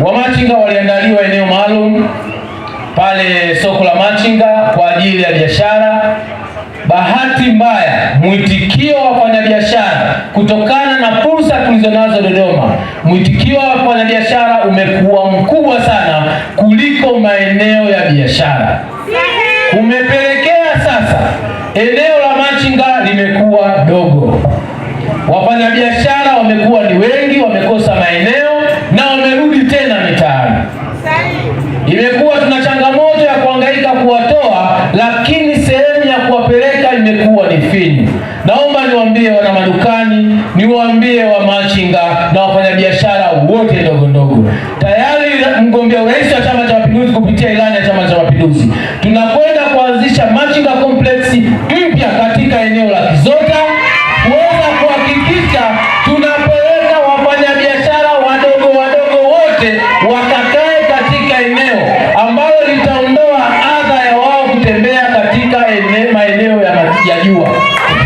Wamachinga waliandaliwa eneo maalum pale soko la Machinga kwa ajili ya biashara. Bahati mbaya, mwitikio wa wafanyabiashara kutokana na fursa tulizonazo Dodoma, mwitikio wa wafanyabiashara umekuwa mkubwa sana kuliko maeneo ya biashara. Umepelekea sasa eneo la Machinga limekuwa dogo. Wafanyabiashara wamekuwa ni wengi, wamekosa maeneo na wamerudi tena mitaani. Imekuwa tuna changamoto ya kuhangaika kuwatoa, lakini sehemu ya kuwapeleka imekuwa ni finyu. Naomba niwaambie wana madukani, niwaambie wa Machinga na wafanyabiashara wote ndogo ndogo, tayari mgombea urais wa Chama cha Mapinduzi kupitia ilani ya Chama cha Mapinduzi tunakwenda kuanzisha Machinga Complex mpya katika eneo la Kizota, kuweza kuhakikisha tunapeleka wafanyabiashara wadogo wadogo wote wakakae katika eneo ambalo litaondoa adha ya wao kutembea katika maeneo ya jua.